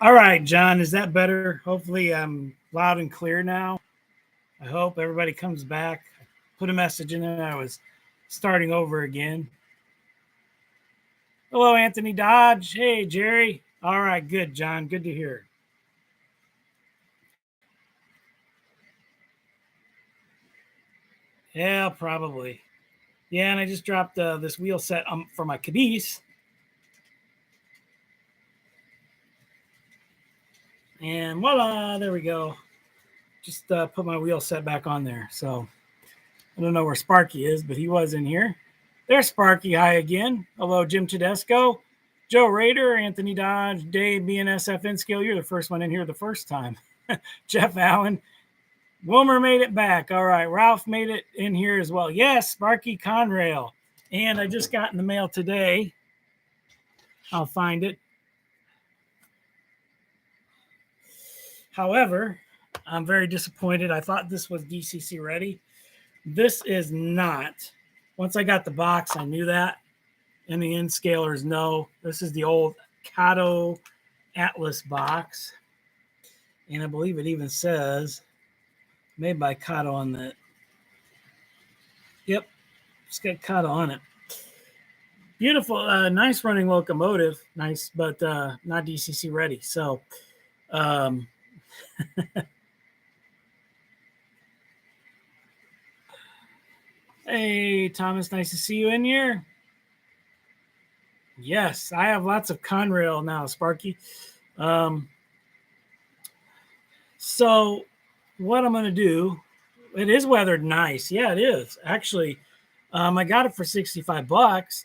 All right, John, is that better? Hopefully, I'm loud and clear now. I hope everybody comes back. Put a message in there. I was starting over again. Hello, Anthony Dodge. Hey, Jerry. All right, good, John. Good to hear. Yeah, probably. Yeah, and I just dropped this wheel set for my Cadiz. And voila, there we go. Just put my wheel set back on there. So I don't know where Sparky is, but he was in here. There's Sparky. Hi again. Hello, Jim Tedesco, Joe Rader, Anthony Dodge, Dave, BNSF InScale. You're the first one in here the first time. Jeff Allen. Wilmer made it back. All right. Ralph made it in here as well. Yes, Sparky Conrail. And I just got in the mail today. I'll find it. However, I'm very disappointed. I thought this was DCC ready. This is not. Once I got the box, I knew that. And the InScalers know. This is the old Kato Atlas box. And I believe it even says made by Kato on the. Yep, it's got Kato on it. Beautiful, nice running locomotive. Nice, but not DCC ready. So, hey, Thomas, nice to see you in here. Yes, I have lots of Conrail now, Sparky. So what I'm going to do, it is weathered nice. Yeah, it is. Actually, I got it for $65,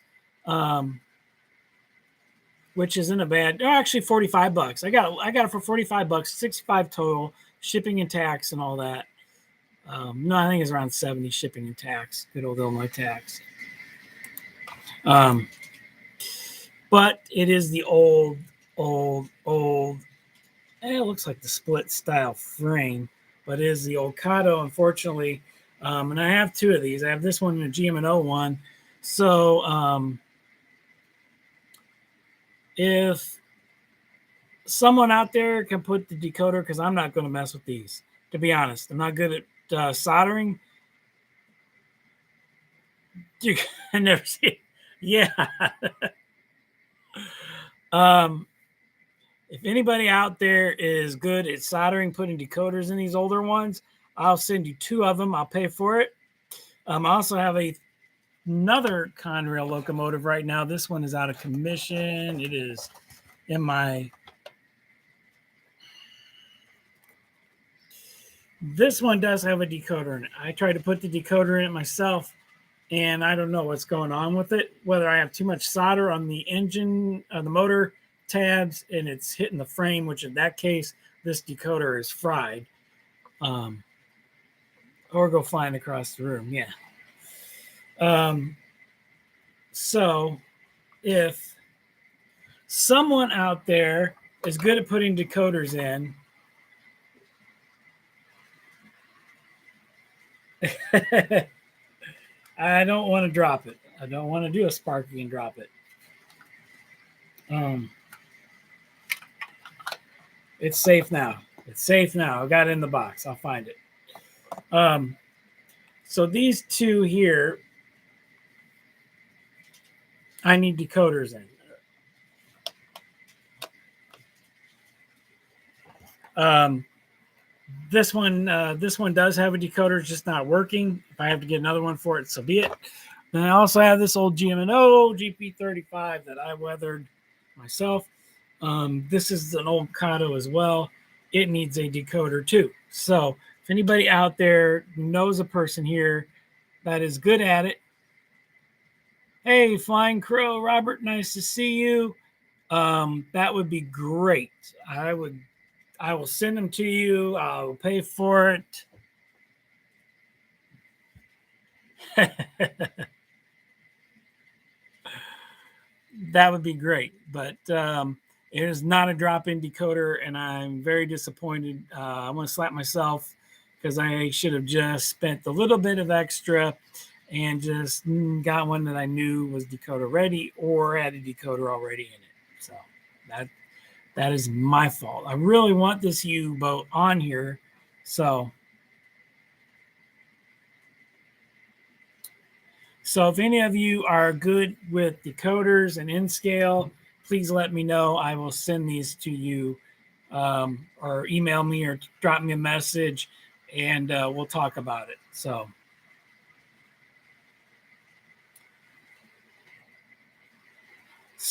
which isn't a bad, actually $45. I got it for $45, 65 total, shipping and tax and all that. No, I think it's around 70 shipping and tax. Good old Illinois tax. But it is the old. It looks like the split style frame, but it is the old Kato, unfortunately. And I have two of these. I have this one and a GM&O one. So if someone out there can put the decoder, because I'm not going to mess with these, to be honest. I'm not good at soldering. You can never see it. Yeah. If anybody out there is good at soldering, putting decoders in these older ones, I'll send you two of them. I'll pay for it. I also have another Conrail locomotive right now. This one is out of commission. It is in my. This one does have a decoder in it. I tried to put the decoder in it myself, and I don't know what's going on with it. Whether I have too much solder on the engine, the motor tabs, and it's hitting the frame, which in that case, this decoder is fried. Or go flying across the room. Yeah. So if someone out there is good at putting decoders in, I don't want to drop it. I don't want to do a Sparky and drop it. It's safe now. It's safe now. I got it in the box. I'll find it. So these two here, I need decoders in. This one does have a decoder, it's just not working. If I have to get another one for it, so be it. Then I also have this old GM&O GP35 that I weathered myself. This is an old Kato as well. It needs a decoder too. So if anybody out there knows a person here that is good at it, hey, Flying Crow, Robert, nice to see you. That would be great. I will send them to you. I'll pay for it. That would be great. But it is not a drop-in decoder, and I'm very disappointed. I want to slap myself because I should have just spent a little bit of extra and just got one that I knew was decoder ready or had a decoder already in it. So That is my fault. I really want this U-boat on here. So if any of you are good with decoders and N-Scale, please let me know. I will send these to you, or email me or drop me a message, and we'll talk about it. So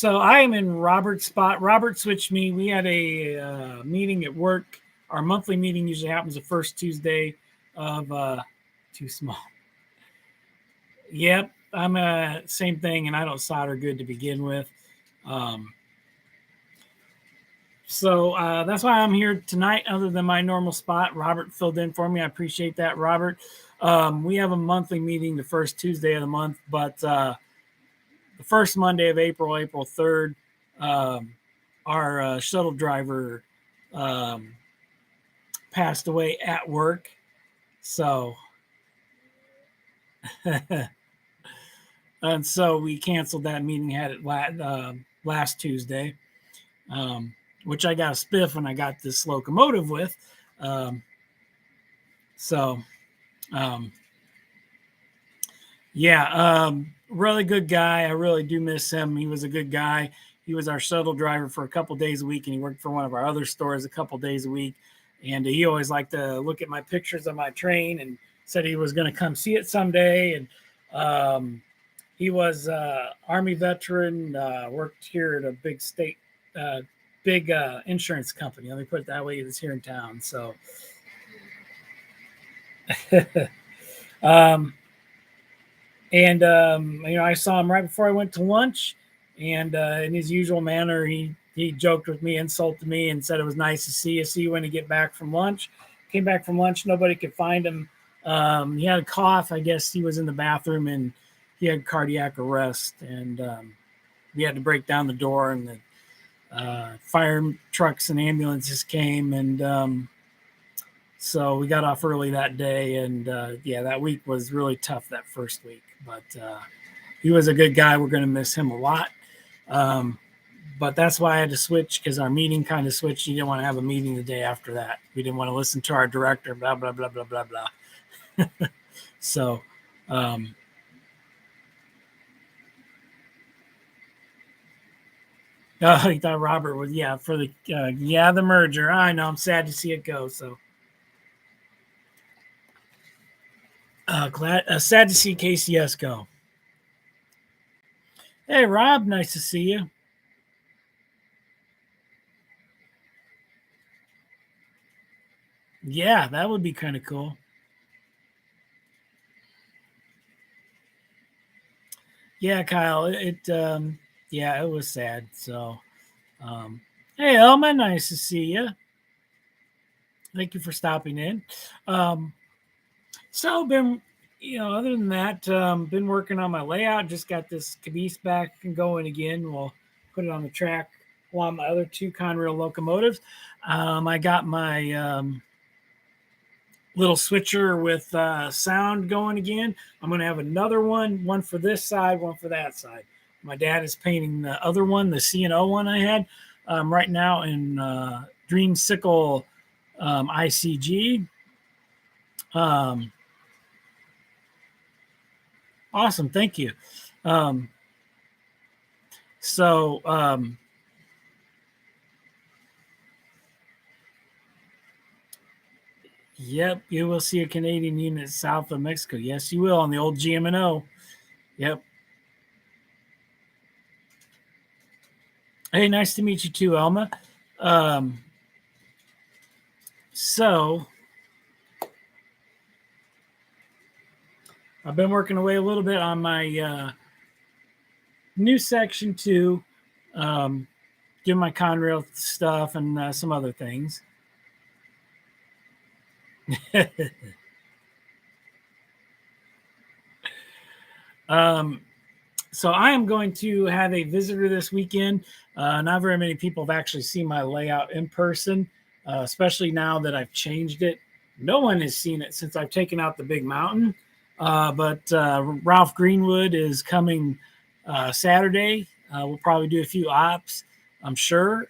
I am in Robert's spot. Robert switched me. We had a meeting at work. Our monthly meeting usually happens the first Tuesday of too small. Yep, I'm same thing, and I don't solder good to begin with. So that's why I'm here tonight, other than my normal spot. Robert filled in for me. I appreciate that, Robert. We have a monthly meeting the first Tuesday of the month, but the first Monday of April, April 3rd, our shuttle driver passed away at work. So, and so we canceled that meeting, had it last Tuesday. Which I got a spiff when I got this locomotive with. Really good guy. I really do miss him. He was a good guy. He was our shuttle driver for a couple days a week, and he worked for one of our other stores a couple days a week. And he always liked to look at my pictures of my train and said he was going to come see it someday. And he was Army veteran, worked here at a big state big insurance company. Let me put it that way. It was here in town. So, I saw him right before I went to lunch, and in his usual manner, he joked with me, insulted me, and said it was nice to see you. See you when you get back from lunch. Came back from lunch. Nobody could find him. He had a cough. I guess he was in the bathroom and he had cardiac arrest, and we had to break down the door, and the fire trucks and ambulances came, and so we got off early that day. And that week was really tough, that first week, but he was a good guy. We're going to miss him a lot, but that's why I had to switch, because our meeting kind of switched. He didn't want to have a meeting the day after that. We didn't want to listen to our director, blah blah blah blah blah blah. So he thought Robert was, for the the merger. I know. I'm sad to see it go. So sad to see KCS go. Hey, Rob, nice to see you. Yeah, that would be kind of cool. Yeah, Kyle, it was sad. So, hey, Elma, nice to see you. Thank you for stopping in. So been, other than that, been working on my layout. Just got this caboose back and going again. We'll put it on the track along my other two Conrail locomotives. I got my little switcher with sound going again. I'm going to have another one for this side, one for that side. My dad is painting the other one, the C&O one I had, right now in Dreamsicle ICG. Awesome. Thank you. Yep, you will see a Canadian unit south of Mexico. Yes, you will, on the old GM&O. Yep. Hey, nice to meet you too, Elma. So I've been working away a little bit on my new section 2, doing my Conrail stuff and some other things. So I am going to have a visitor this weekend. Not very many people have actually seen my layout in person, especially now that I've changed it. No one has seen it since I've taken out the big mountain. But Ralph Greenwood is coming Saturday. We'll probably do a few ops, I'm sure.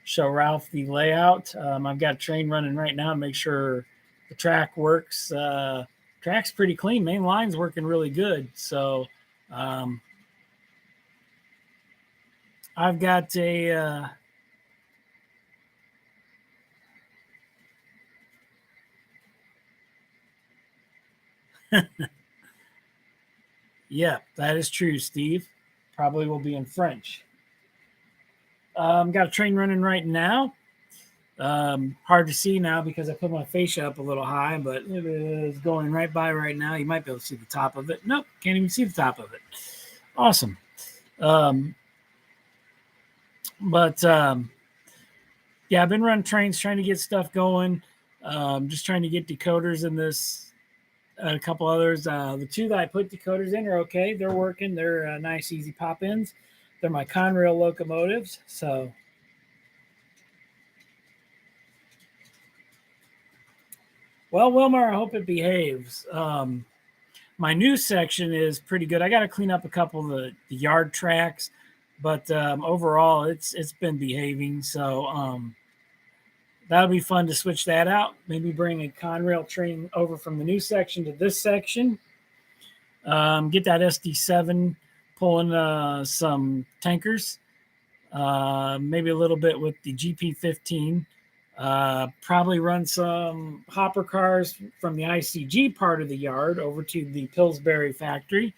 show Ralph the layout. I've got a train running right now to make sure the track works. Track's pretty clean. Main line's working really good. So I've got a yeah, that is true, Steve. Probably will be in French. Got a train running right now. Hard to see now because I put my fascia up a little high, but it is going right by right now. You might be able to see the top of it. Nope, can't even see the top of it. Awesome. Yeah, I've been running trains trying to get stuff going. Just trying to get decoders in this. A couple others. The two that I put decoders in are okay. They're working. They're nice, easy pop-ins. They're my Conrail locomotives. So, well, Wilmer, I hope it behaves. My new section is pretty good. I got to clean up a couple of the yard tracks, but overall, it's been behaving. So that'll be fun to switch that out. Maybe bring a Conrail train over from the new section to this section. Get that SD7 pulling some tankers, maybe a little bit with the GP15. Probably run some hopper cars from the ICG part of the yard over to the Pillsbury factory.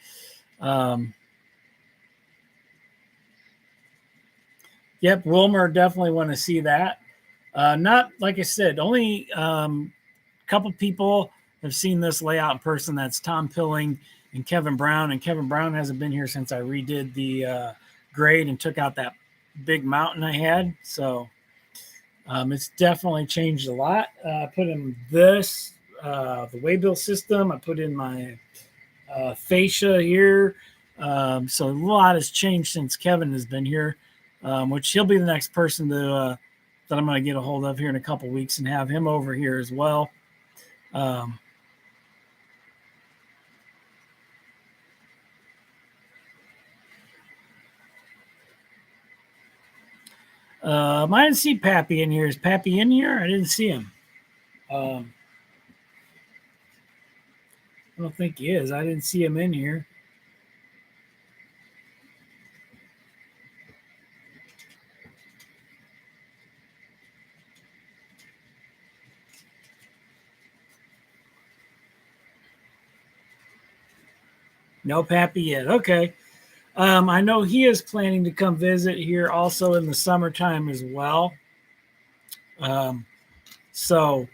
Yep, Wilmer, definitely want to see that. Not like I said, only a couple people have seen this layout in person. That's Tom Pilling and Kevin Brown. And Kevin Brown hasn't been here since I redid the grade and took out that big mountain I had. So it's definitely changed a lot. I put in this, the waybill system. I put in my fascia here. So a lot has changed since Kevin has been here, which he'll be the next person that I'm going to get a hold of here in a couple weeks and have him over here as well. I didn't see Pappy in here. Is Pappy in here? I didn't see him. I don't think he is. I didn't see him in here. No Pappy yet. Okay. I know he is planning to come visit here also in the summertime as well. So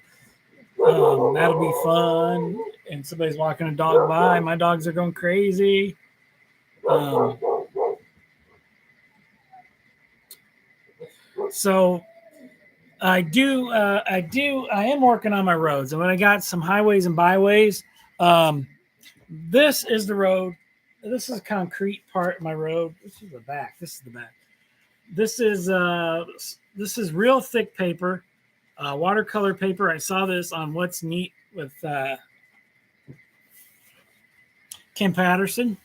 that'll be fun. And somebody's walking a dog by. My dogs are going crazy. So I am working on my roads. And when I got some highways and byways, this is the road. This is a concrete part of my road. This is the back. This is the back. This is real thick paper, watercolor paper. I saw this on What's Neat with Kim Patterson.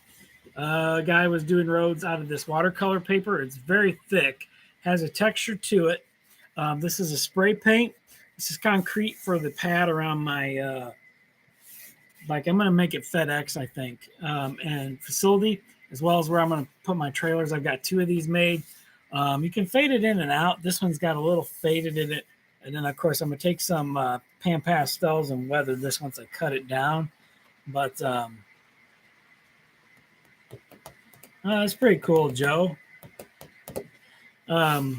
A guy was doing roads out of this watercolor paper. It's very thick, has a texture to it. This is a spray paint. This is concrete for the pad around my like I'm going to make it FedEx, I think, and facility, as well as where I'm going to put my trailers. I've got two of these made. You can fade it in and out. This one's got a little faded in it. And then, of course, I'm going to take some pan pastels and weather this once I cut it down. But it's pretty cool, Joe. But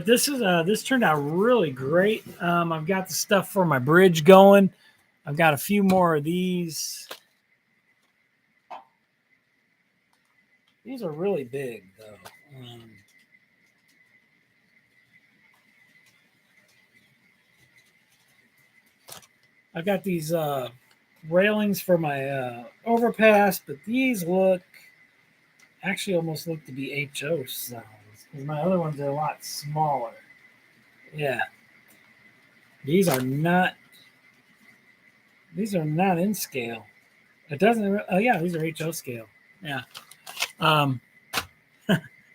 this turned out really great. I've got the stuff for my bridge going. I've got a few more of these. These are really big, though. I've got these railings for my overpass, but these actually almost look to be HO size. Because my other ones are a lot smaller. Yeah. These are not in scale. It doesn't. Oh yeah, these are HO scale. Yeah.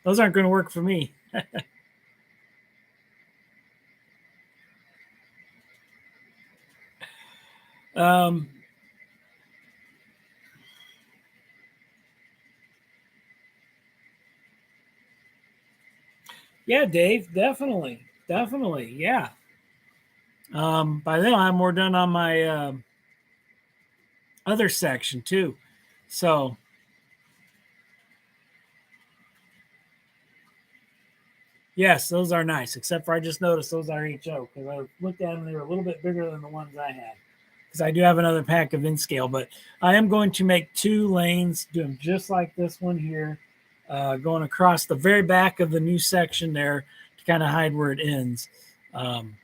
Those aren't going to work for me. Um, yeah, Dave, definitely, definitely, yeah. By then, I'm more done on my other section too. So, yes, those are nice. Except for I just noticed those are HO because I looked at them; they were a little bit bigger than the ones I had. Because I do have another pack of in scale, but I am going to make 2 lanes, do them just like this one here, going across the very back of the new section there to kind of hide where it ends. Um,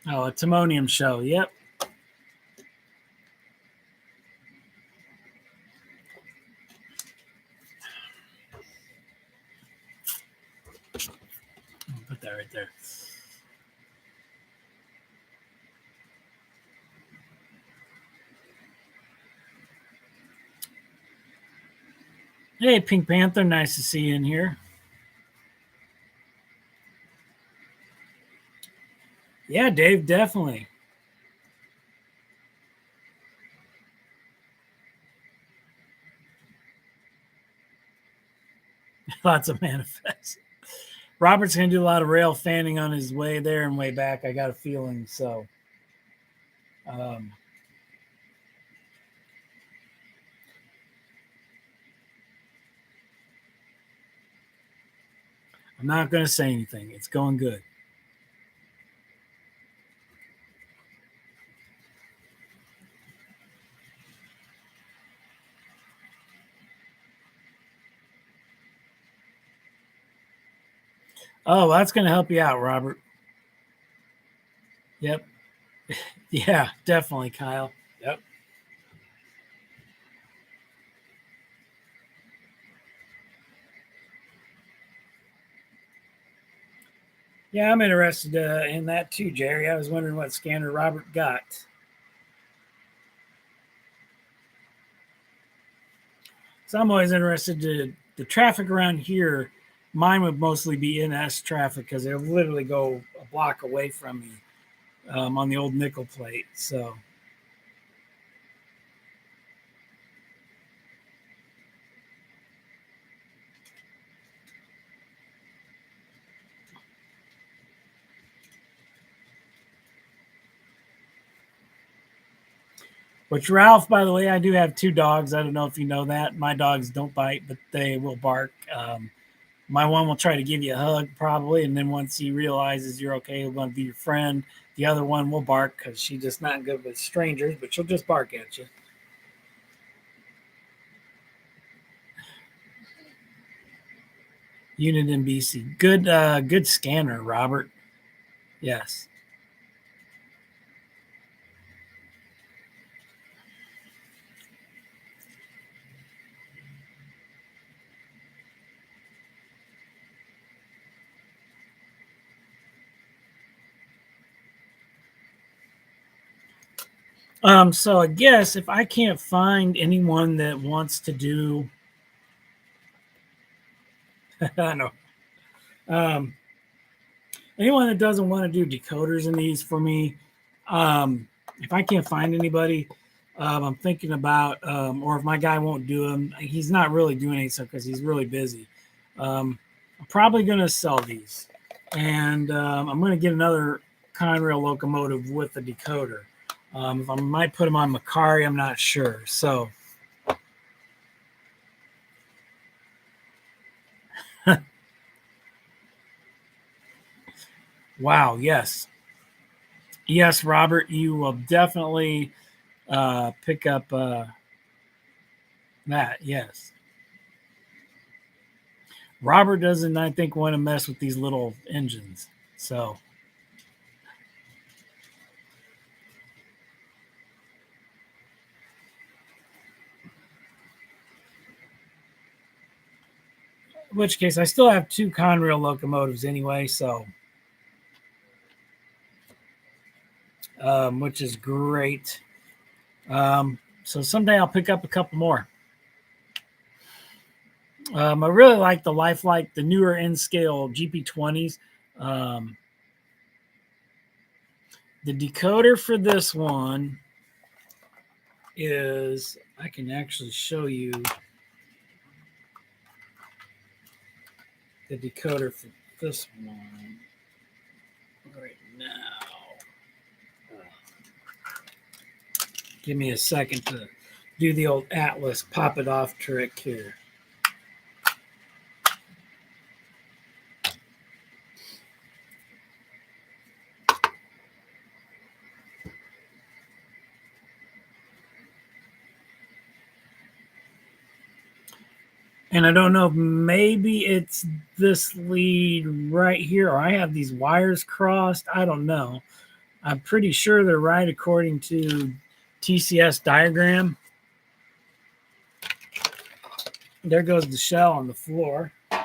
oh, a Timonium show. Yep. I'll put that right there. Hey, Pink Panther, nice to see you in here. Yeah, Dave, definitely. Lots of manifests. Robert's going to do a lot of rail fanning on his way there and way back. I got a feeling. So, um, I'm not going to say anything. It's going good. Oh, well, that's going to help you out, Robert. Yep. Yeah, definitely, Kyle. Yep. Yeah, I'm interested in that too, Jerry. I was wondering what scanner Robert got. So I'm always interested to the traffic around here. Mine would mostly be NS traffic because they'll literally go a block away from me on the old nickel plate. So, which Ralph, by the way, I do have 2 dogs. I don't know if you know that. My dogs don't bite, but they will bark. My one will try to give you a hug probably, and then once he realizes you're okay, he'll want to be your friend. The other one will bark because she's just not good with strangers, but she'll just bark at you. Unit in BC, good scanner, Robert. Yes. So I guess if I can't find anyone that wants to do, I know, um, anyone that doesn't want to do decoders in these for me, if I can't find anybody, I'm thinking about, or if my guy won't do them, he's not really doing anything because he's really busy. I'm probably going to sell these, and I'm going to get another Conrail locomotive with a decoder. If I might put them on Macari, I'm not sure. So, wow, yes, yes, Robert, you will definitely pick up that. Yes. Robert doesn't, I think, want to mess with these little engines. So, in which case, I still have 2 Conrail locomotives anyway. So, which is great. So someday I'll pick up a couple more. I really like the Lifelike, the newer N-scale GP20s. The decoder for this one is, I can actually show you the decoder for this one right now. Give me a second to do the old Atlas pop it off trick here. And I don't know, maybe it's this lead right here, or I have these wires crossed. I don't know. I'm pretty sure they're right according to TCS diagram. There goes the shell on the floor. And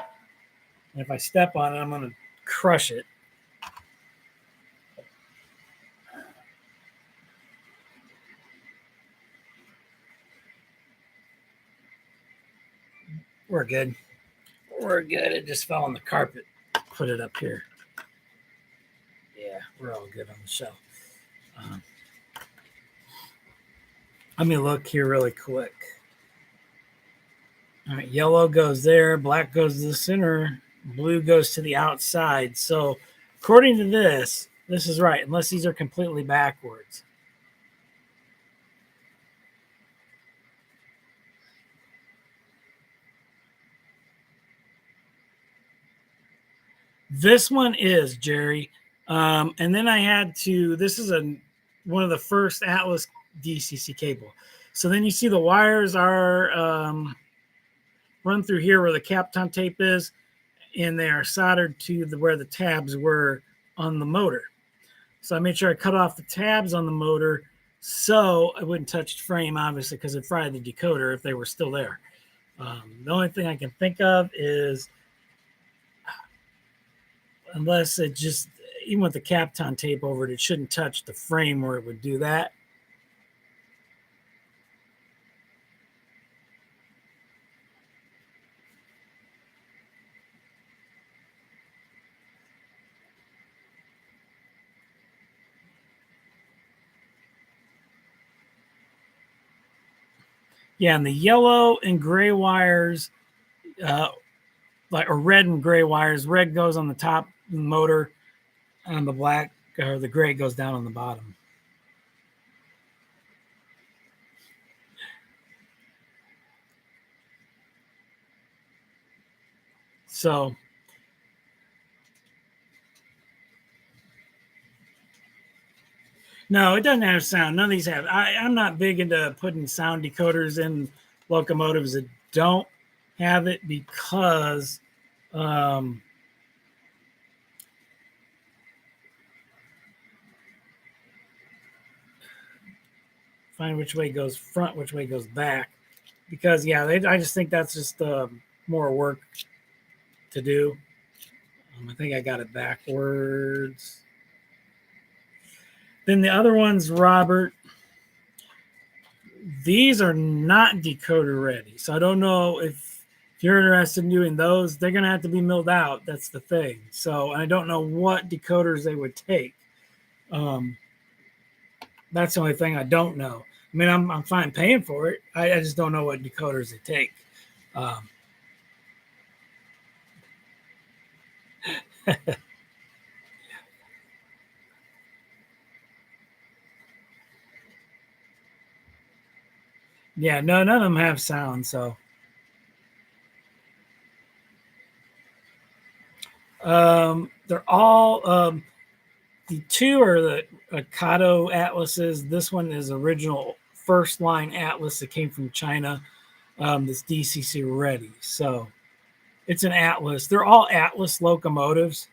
if I step on it, I'm going to crush it. We're good. We're good. It just fell on the carpet. Put it up here. Yeah, we're all good on the shelf. Let me look here really quick. All right, yellow goes there, black goes to the center, blue goes to the outside. So according to this is right, unless these are completely backwards. This one is, Jerry. And then I had to, this is one of the first Atlas DCC cable. So then you see the wires are run through here where the Kapton tape is, and they are soldered to where the tabs were on the motor. So I made sure I cut off the tabs on the motor so I wouldn't touch the frame, obviously, because it'd fry the decoder if they were still there. The only thing I can think of is, unless it just, even with the Kapton tape over it, it shouldn't touch the frame where it would do that. Yeah, and the yellow and gray wires, or red and gray wires, red goes on the top motor, and the black or the gray goes down on the bottom. So no, it doesn't have sound. None of these have. I'm not big into putting sound decoders in locomotives that don't have it because find which way goes front, which way goes back. Because yeah, I just think that's just more work to do. I think I got it backwards. Then the other ones, Robert, these are not decoder ready. So I don't know if you're interested in doing those. They're going to have to be milled out. That's the thing. So I don't know what decoders they would take. That's the only thing I don't know. I mean, I'm fine paying for it. I just don't know what decoders they take. Yeah, no, none of them have sound. So they're all the two are the Kato Atlases. This one is original first line Atlas that came from China. That's DCC ready. So it's an Atlas. They're all Atlas locomotives.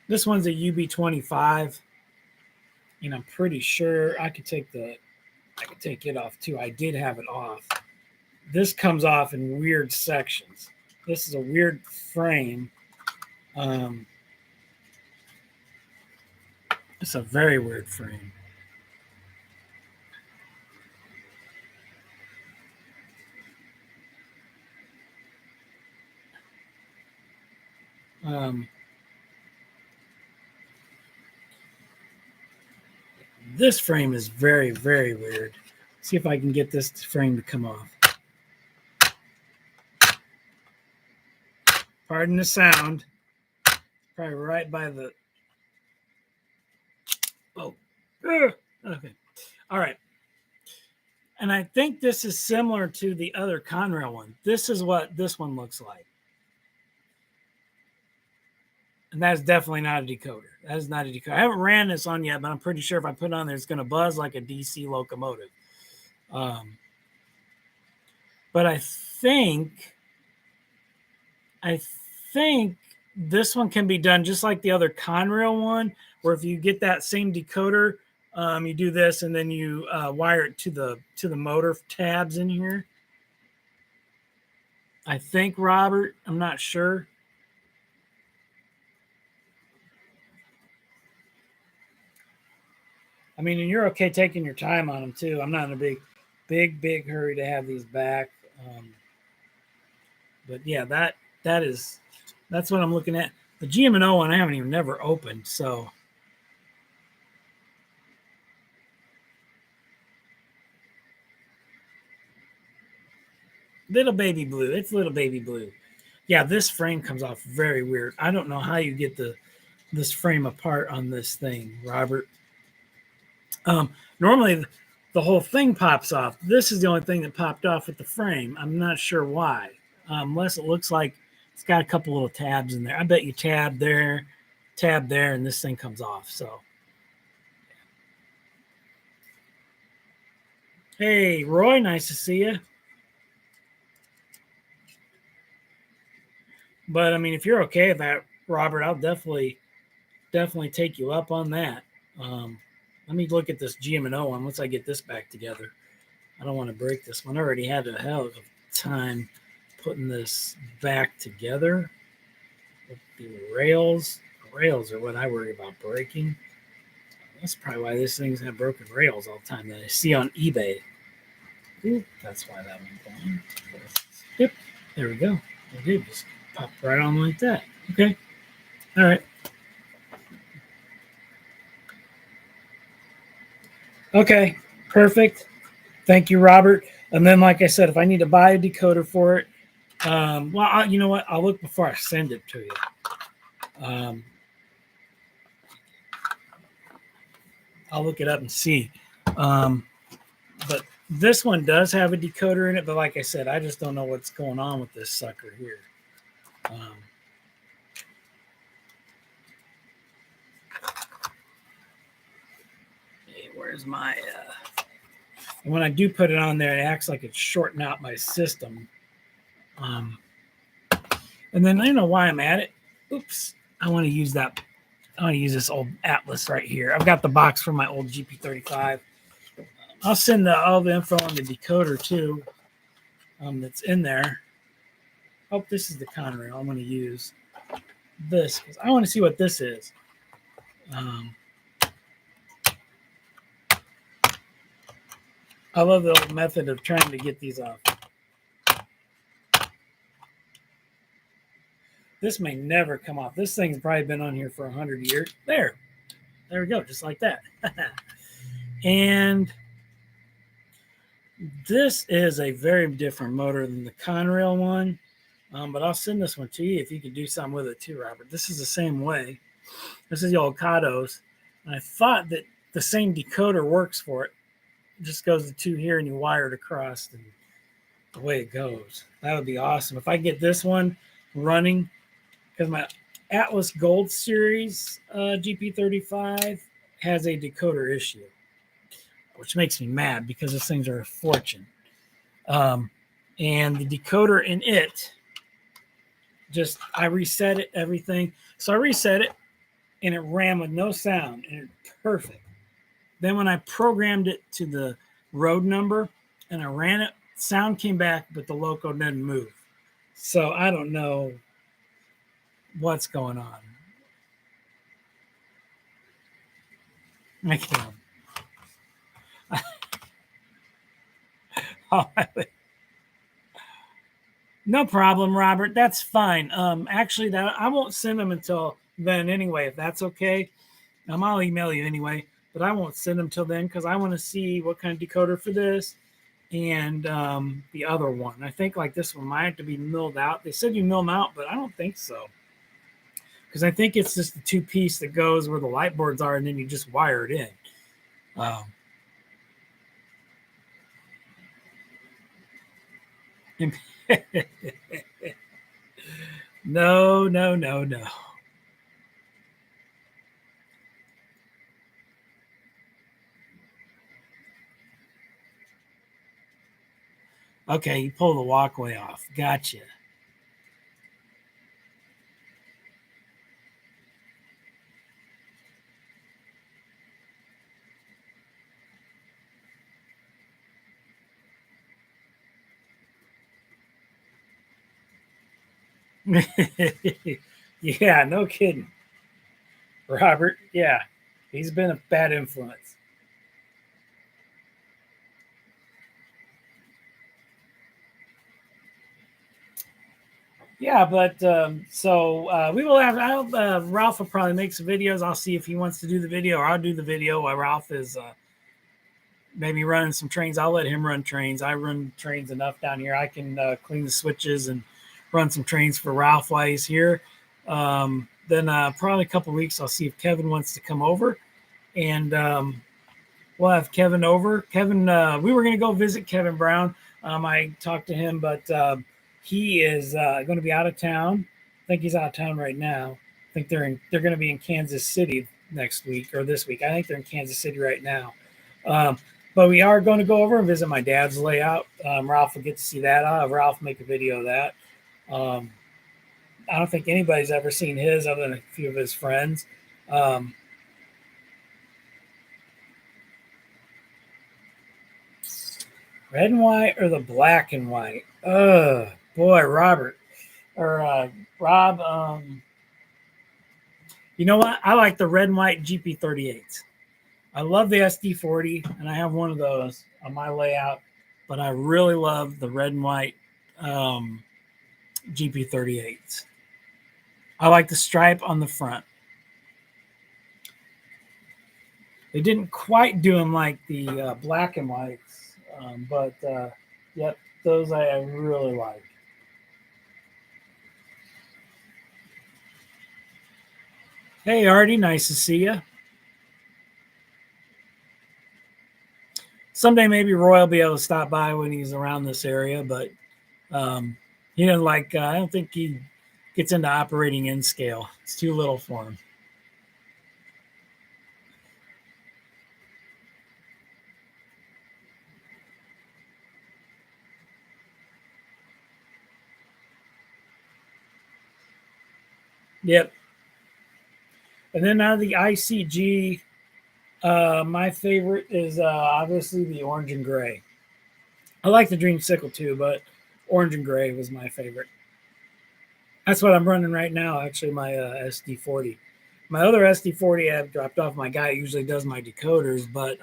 This one's a UB25, and I'm pretty sure I could take it off too. I did have it off. This comes off in weird sections. This is a weird frame. It's a very weird frame. This frame is very, very weird. See if I can get this frame to come off. Pardon the sound. Probably right by the. Oh. Okay. All right. And I think this is similar to the other Conrail one. This is what this one looks like. And that's definitely not a decoder. That is not a decoder. I haven't ran this on yet, but I'm pretty sure if I put it on there, it's going to buzz like a DC locomotive. But I think this one can be done just like the other Conrail one, where if you get that same decoder, you do this and then you wire it to the motor tabs in here. I think, Robert, I'm not sure. I mean, and you're okay taking your time on them too. I'm not in a big hurry to have these back. But yeah, that's what I'm looking at. The GM&O one I haven't even never opened, so little baby blue. It's little baby blue. Yeah, this frame comes off very weird. I don't know how you get this frame apart on this thing, Robert. Normally the whole thing pops off. This is the only thing that popped off with the frame. I'm not sure why, unless it looks like it's got a couple little tabs in there. I bet you tab there, and this thing comes off. So, hey, Roy, nice to see you. But I mean, if you're okay with that, Robert, I'll definitely take you up on that. Let me look at this GM&O one once I get this back together. I don't want to break this one. I already had a hell of a time putting this back together. The rails are what I worry about breaking. That's probably why this thing's have broken rails all the time that I see on eBay. Ooh, that's why that went down. Yep, there we go. It did just pop right on like that. Okay, all right. Okay, perfect. Thank you, Robert. And then, like I said, if I need to buy a decoder for it, you know what? I'll look before I send it to you. I'll look it up and see. But this one does have a decoder in it. But like I said, I just don't know what's going on with this sucker here. Where's my... And when I do put it on there, it acts like it's shorting out my system. And then I don't know why I'm at it. Oops. I want to use that. I want to use this old Atlas right here. I've got the box from my old GP35. I'll send all the info on the decoder too. That's in there. Oh, this is the Conrail. I'm going to use this because I want to see what this is. I love the old method of trying to get these off. This may never come off. This thing's probably been on here for 100 years. There we go, just like that. And this is a very different motor than the Conrail one, but I'll send this one to you if you can do something with it too, Robert. This is the same way. This is the old Kados, and I thought that the same decoder works for it. It just goes to 2 here, and you wire it across, and the way it goes. That would be awesome. If I get this one running, because my Atlas Gold Series GP35 has a decoder issue, which makes me mad because those things are a fortune. And the decoder in it, I reset it, everything. So I reset it, and it ran with no sound, and it's perfect. Then when I programmed it to the road number and I ran it, sound came back, but the loco didn't move. So I don't know what's going on. I can't. Oh, no problem, Robert. That's fine. Actually, that I won't send them until then anyway. If that's okay, I'll email you anyway. But I won't send them till then because I want to see what kind of decoder for this and the other one. I think like this one might have to be milled out. They said you mill them out, but I don't think so because I think it's just the two piece that goes where the light boards are, and then you just wire it in. Um, no, no, no, no. Okay, you pull the walkway off. Gotcha. Yeah, no kidding. Robert, yeah, he's been a bad influence. Yeah, but we will have. Ralph will probably make some videos. I'll see if he wants to do the video, or I'll do the video while Ralph is maybe running some trains. I'll let him run trains. I run trains enough down here. I can clean the switches and run some trains for Ralph while he's here. Then probably a couple weeks, I'll see if Kevin wants to come over, and we'll have Kevin over. Kevin, we were going to go visit Kevin Brown. I talked to him, but he is going to be out of town. I think he's out of town right now. I think they're going to be in Kansas City next week or this week. I think they're in Kansas City right now. Um, but we are going to go over and visit my dad's layout. Ralph will get to see that. I'll have Ralph make a video of that. Um, I don't think anybody's ever seen his other than a few of his friends. Um, Red and white or the black and white? Boy, Robert or Rob. You know what? I like the red and white GP38s. I love the SD40, and I have one of those on my layout. But I really love the red and white um, GP38s. I like the stripe on the front. They didn't quite do them like the black and whites, but yep, those I really like. Hey, Artie, nice to see you. Someday maybe Roy will be able to stop by when he's around this area, but um, he doesn't like. I don't think he gets into operating in scale. It's too little for him. Yep. And then out of the ICG, my favorite is obviously the orange and gray. I like the Dream Sickle too, but orange and gray was my favorite. That's what I'm running right now. Actually, my SD40. My other SD40 I've dropped off. My guy usually does my decoders, but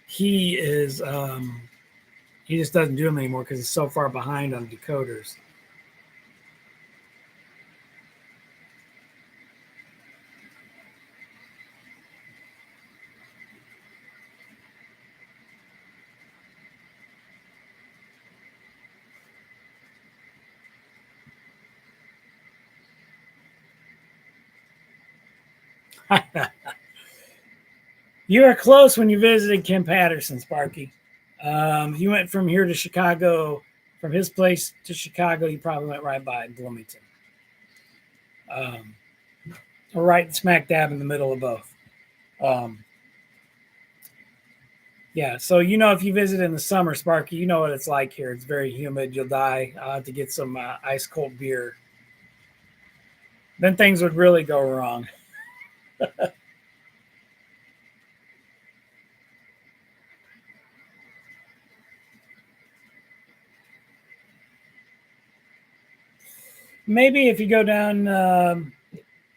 he is he just doesn't do them anymore because he's so far behind on decoders. You were close when you visited Kim Patterson, Sparky. You went from here to Chicago, from his place to Chicago. You probably went right by Bloomington, um, or right smack dab in the middle of both. Um, yeah, so if you visit in the summer, Sparky, you know what it's like here. It's very humid. You'll die. I'll have to get some ice cold beer. Then things would really go wrong. Maybe if you go down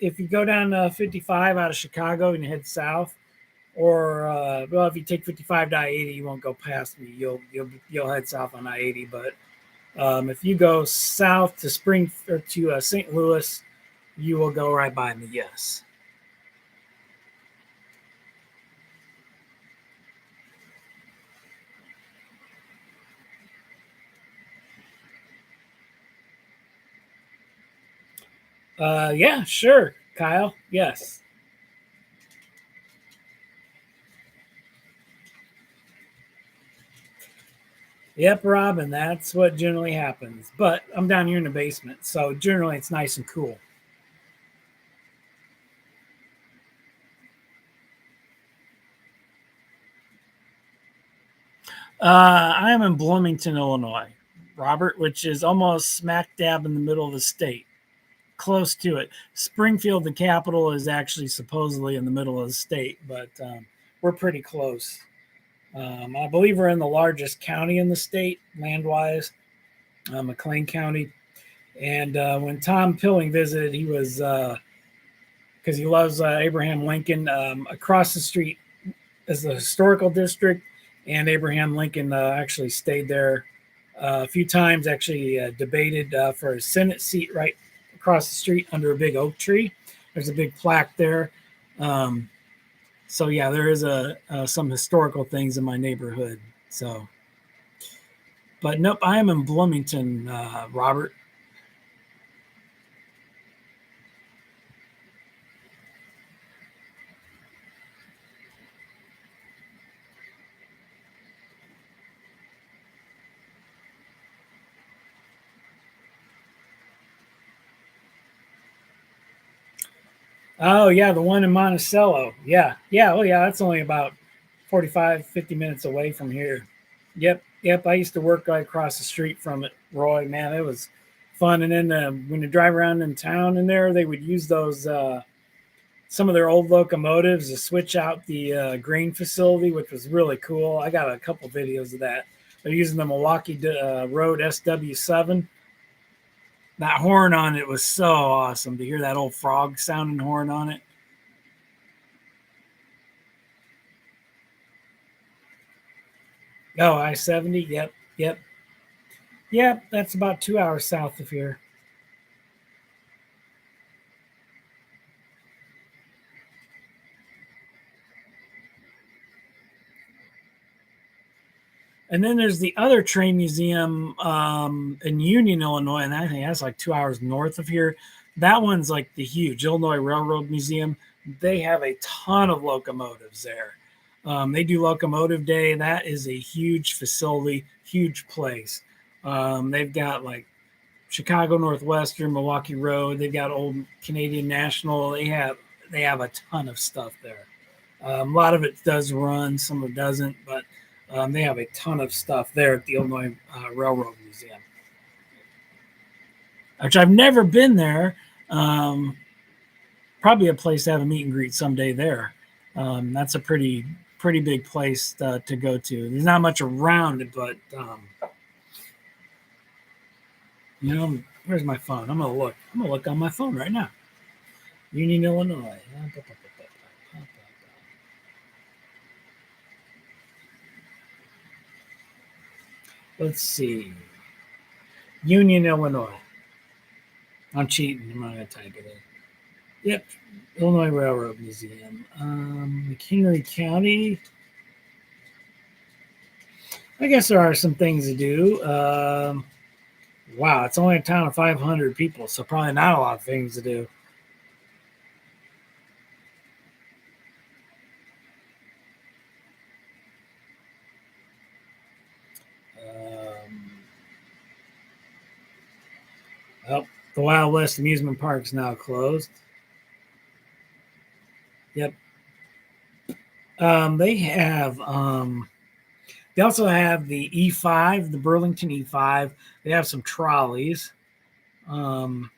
if you go down 55 out of Chicago and you head south, or well, if you take 55 to I-80, you won't go past me. You'll head south on I-80. But if you go south to Spring or to St. Louis, you will go right by me. Yes. Yeah, sure, Kyle. Yes. Yep, Robin. That's what generally happens. But I'm down here in the basement, so generally it's nice and cool. I am in Bloomington, Illinois, Robert, which is almost smack dab in the middle of the state, close to it. Springfield, the capital, is actually supposedly in the middle of the state, but we're pretty close. I believe we're in the largest county in the state, land wise, McLean County. And when Tom Pilling visited, he was because he loves Abraham Lincoln. Across the street is the historical district, and Abraham Lincoln actually stayed there a few times. Actually, debated for a Senate seat right across the street under a big oak tree. There's a big plaque there. Um, so yeah, there is some historical things in my neighborhood. So, but nope, I am in Bloomington, Robert. Oh yeah, the one in Monticello. Yeah, yeah. Oh yeah, that's only about 45, 50 minutes away from here. Yep, yep. I used to work right across the street from it, Roy. Man, it was fun. And then when you drive around in town in there, they would use those some of their old locomotives to switch out the grain facility, which was really cool. I got a couple videos of that. They're using the Milwaukee Road SW7. That horn on it was so awesome to hear that old frog sounding horn on it. Oh, I-70. Yep, yep, yep. That's about 2 hours south of here. And then there's the other train museum in Union, Illinois, and I think that's like 2 hours north of here. That one's like the huge Illinois Railroad Museum. They have a ton of locomotives there. They do Locomotive Day. That is a huge facility, huge place. They've got like Chicago Northwestern, Milwaukee Road. They've got Old Canadian National. They have a ton of stuff there. A lot of it does run, some of it doesn't, but they have a ton of stuff there at the Illinois Railroad Museum, which I've never been there. Um, Probably a place to have a meet and greet someday there. That's a pretty big place to go to. There's not much around it, but where's my phone? I'm gonna look. I'm gonna look on my phone right now. Union, Illinois. Let's see. Union, Illinois. I'm cheating. I'm not gonna type it in. Yep, Illinois Railroad Museum. McHenry County. I guess there are some things to do. Wow, it's only a town of 500 people, so probably not a lot of things to do. Um, well, the Wild West Amusement Park is now closed. Yep. They have. They also have the E5, the Burlington E5. They have some trolleys. Um,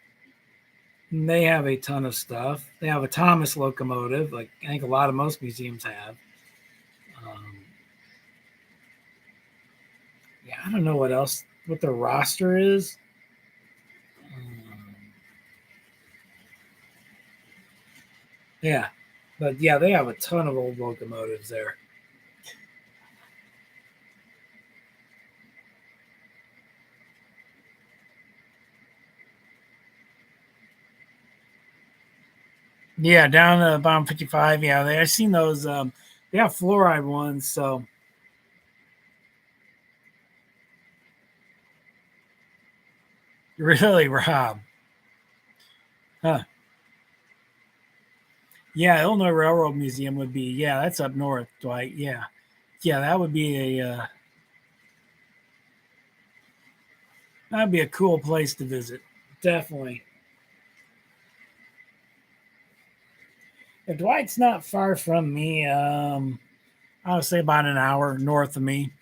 they have a ton of stuff. They have a Thomas locomotive, like I think a lot of most museums have. Um, yeah, I don't know what else, what their roster is. Um, Yeah. But yeah, they have a ton of old locomotives there. Yeah, down the bottom 55. Yeah, I've seen those. They have fluoride ones. So really, Rob. Huh. Yeah, Illinois Railroad Museum would be. Yeah, that's up north, Dwight. Yeah. Yeah, that would be a that'd be a cool place to visit. Definitely. And Dwight's not far from me. I would say about an hour north of me.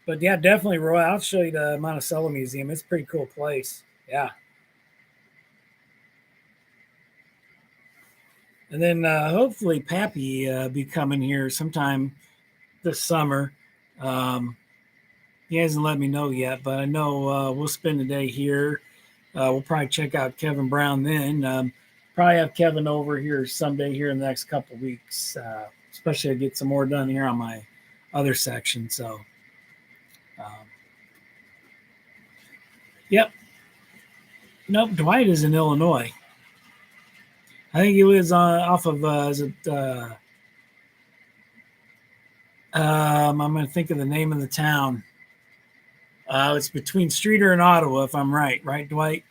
But yeah, definitely, Roy. I'll show you the Monticello Museum. It's a pretty cool place. Yeah. And then hopefully Pappy be coming here sometime this summer. Um, he hasn't let me know yet, but I know we'll spend the day here. We'll probably check out Kevin Brown then. Probably have Kevin over here someday here in the next couple of weeks, especially to get some more done here on my other section. So, um, yep. Nope. Dwight is in Illinois. I think he lives on off of is it I'm going to think of the name of the town. It's between Streeter and Ottawa, if I'm right. Right, Dwight?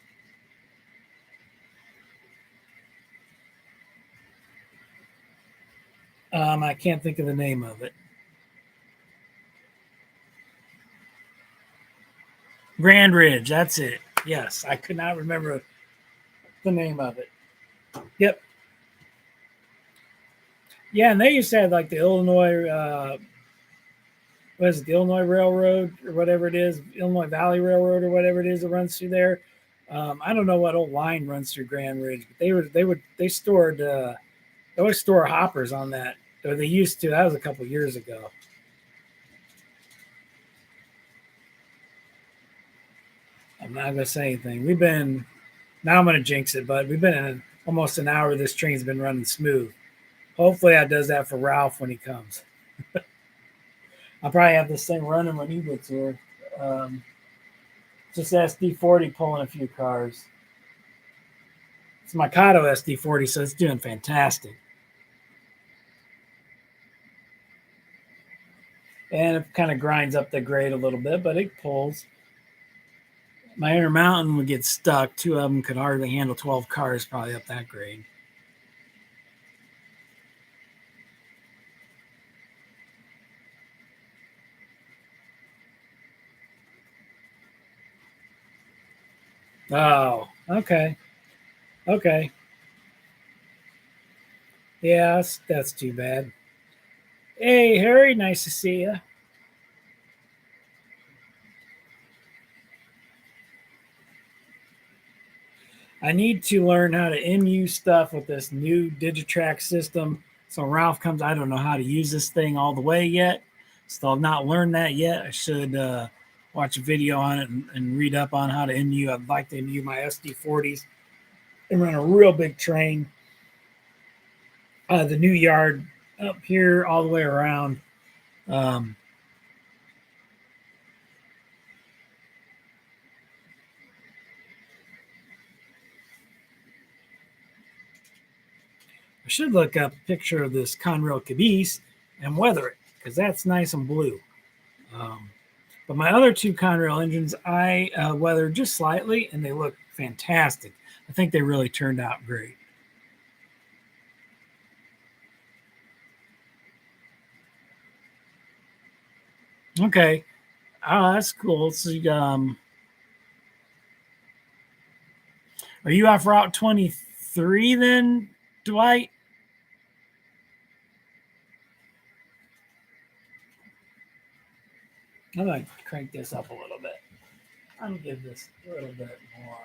I can't think of the name of it. Grand Ridge. That's it. Yes, I could not remember the name of it. Yep. Yeah, and they used to have like the Illinois, what is it, the Illinois Railroad or whatever it is, Illinois Valley Railroad or whatever it is that runs through there. I don't know what old line runs through Grand Ridge, but they stored they always store hoppers on that. Or they used to. That was a couple years ago. I'm not gonna say anything. We've been now. I'm gonna jinx it, but we've been in almost an hour. This train's been running smooth. Hopefully, that does that for Ralph when he comes. I'll probably have this thing running when he gets here. Um, just SD40 pulling a few cars. It's my Kato SD40, so it's doing fantastic. And it kind of grinds up the grade a little bit, but it pulls. My Intermountain would get stuck. Two of them could hardly handle 12 cars, probably up that grade. Oh, okay. Okay. Yeah, that's too bad. Hey, Harry, nice to see you. I need to learn how to MU stuff with this new Digitrack system. So Ralph comes, I don't know how to use this thing all the way yet. So I've not learned that yet. I should watch a video on it and read up on how to MU. I'd like to MU my SD40s and run a real big train. The new yard up here all the way around. Um, I should look up a picture of this Conrail Caboose and weather it because that's nice and blue. Um, but my other two Conrail engines, I weathered just slightly and they look fantastic. I think they really turned out great. Okay. Oh, that's cool. So, are you off Route 23 then, Dwight? I'm going to crank this up a little bit. I'm gonna give this a little bit more.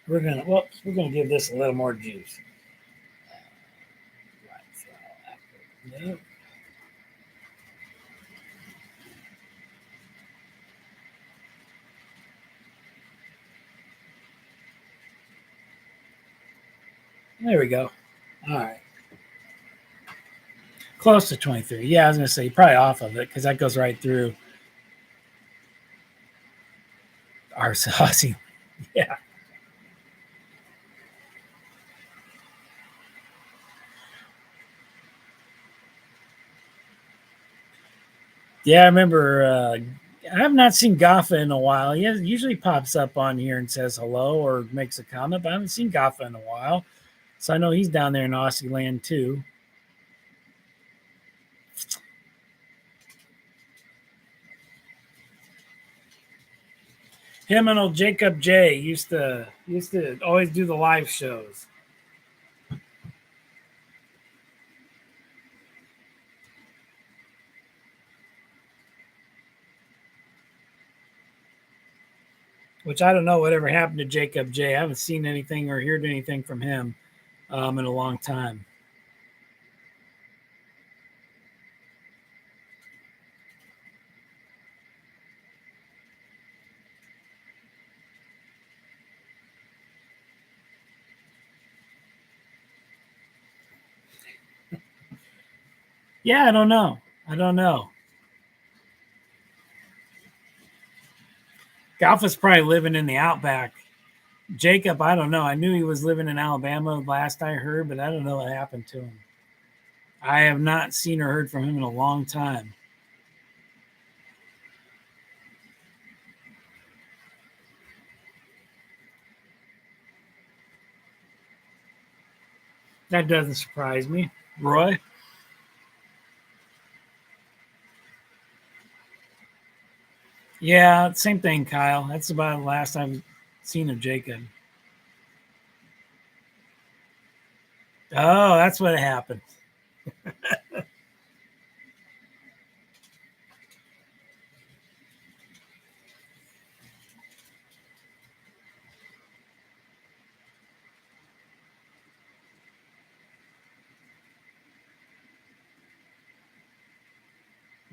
We're gonna give this a little more juice. Nope. There we go. All right. Close to 23. Yeah, I was gonna say probably off of it because that goes right through our saucy. Yeah. Yeah, I remember. I have not seen Gaffa in a while. He usually pops up on here and says hello or makes a comment, but I haven't seen Gaffa in a while. So I know he's down there in Aussie land too. Him and old Jacob J used to always do the live shows. Which I don't know whatever happened to Jacob J. I haven't seen anything or heard anything from him in a long time. Yeah, I don't know. I don't know. Golfa's probably living in the outback. Jacob, I don't know. I knew he was living in Alabama last I heard, but I don't know what happened to him. I have not seen or heard from him in a long time. That doesn't surprise me. Roy? Yeah, same thing, Kyle. That's about the last I've seen of Jacob. Oh, that's what happened.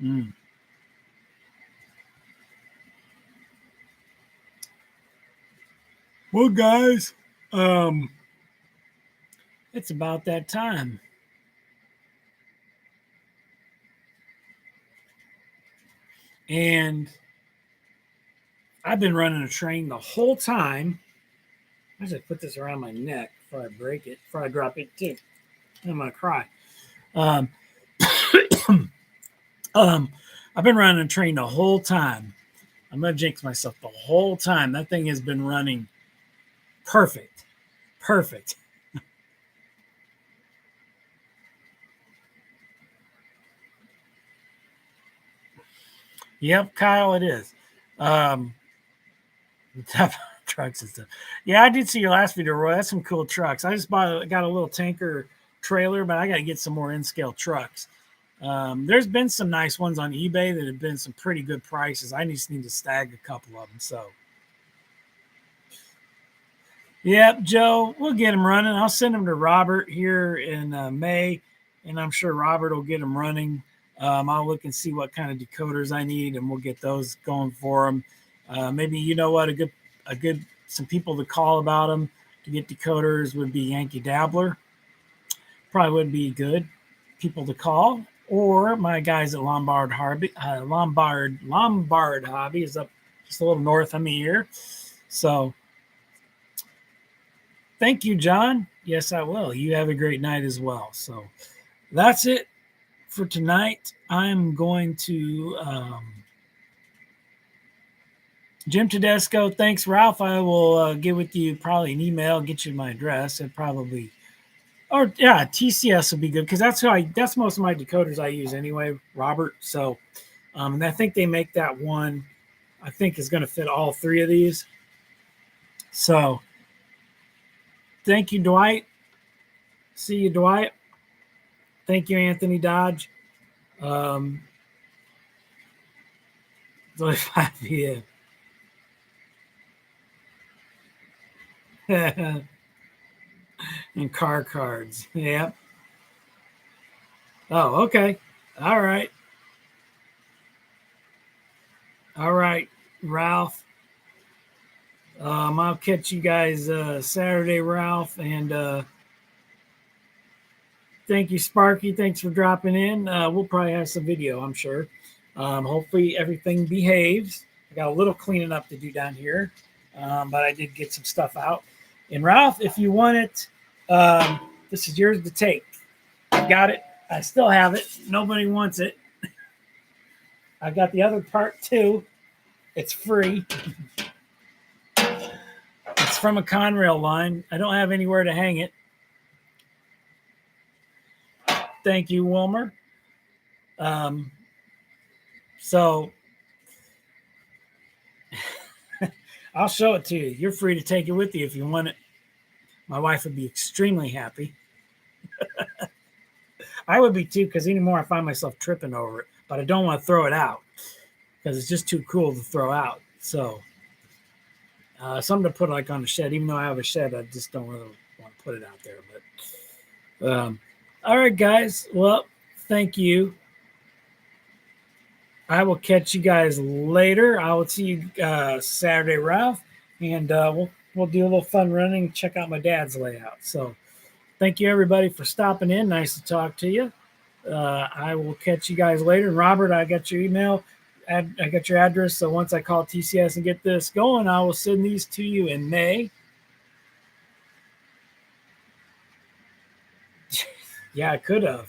Mm. Well, guys, um, it's about that time. And I've been running a train the whole time. I should put this around my neck before I break it, before I drop it too. I'm gonna cry. Um, um, I've been running a train the whole time. I'm gonna jinx myself the whole time. That thing has been running perfect, perfect. Yep, Kyle, it is. Um, trucks and stuff. Yeah, I did see your last video, Roy. That's some cool trucks. I just got a little tanker trailer, but I got to get some more in scale trucks. There's been some nice ones on eBay that have been some pretty good prices. I just need to stag a couple of them. So, yep, Joe, we'll get them running. I'll send them to Robert here in May, and I'm sure Robert will get them running. I'll look and see what kind of decoders I need, and we'll get those going for them. Maybe you know what a good some people to call about them to get decoders would be Yankee Dabbler. Probably would be good people to call, or my guys at Lombard Hobby. Lombard Hobby is up just a little north of me here. So thank you, John. Yes, I will. You have a great night as well. So that's it for tonight. I'm going to Jim Tedesco. Thanks, Ralph. I will get with you probably an email, get you my address, and probably or yeah, TCS will be good because that's most of my decoders I use anyway, Robert. So and I think they make that one. I think is going to fit all three of these. So thank you, Dwight. See you, Dwight. Thank you, Anthony Dodge. Um, It's only 5 p.m. And car cards. Yep. Oh, okay. All right. All right, Ralph. I'll catch you guys Saturday, Ralph. And thank you, Sparky. Thanks for dropping in. We'll probably have some video, I'm sure. Hopefully, everything behaves. I got a little cleaning up to do down here, but I did get some stuff out. And Ralph, if you want it, this is yours to take. I got it. I still have it. Nobody wants it. I got the other part too. It's free. It's from a Conrail line. I don't have anywhere to hang it. Thank you, Wilmer. So I'll show it to you. You're free to take it with you if you want it. My wife would be extremely happy. I would be too, because anymore I find myself tripping over it, but I don't want to throw it out because it's just too cool to throw out. So something to put like on the shed. Even though I have a shed, I just don't really want to put it out there. But all right, guys. Well, thank you. I will catch you guys later. I will see you Saturday, Ralph, and we'll do a little fun running. Check out my dad's layout. So, thank you everybody for stopping in. Nice to talk to you. I will catch you guys later. And Robert, I got your email. I got your address. So once I call TCS and get this going, I will send these to you in May. Yeah, I could have.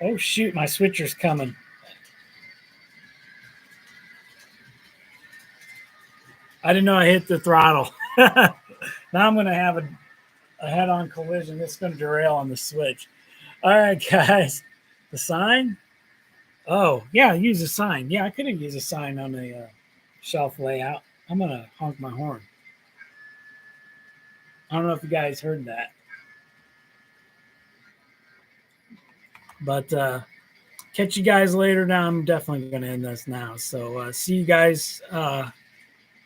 Oh, shoot, my switcher's coming. I didn't know I hit the throttle. Now I'm going to have a head-on collision. It's going to derail on the switch. All right, guys. The sign? Oh, yeah, use a sign. Yeah, I could have used a sign on the shelf layout. I'm going to honk my horn. I don't know if you guys heard that. But catch you guys later. Now I'm definitely going to end this now. So see you guys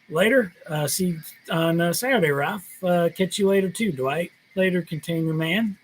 later. See you on Saturday, Ralph. Catch you later too, Dwight. Later, container man.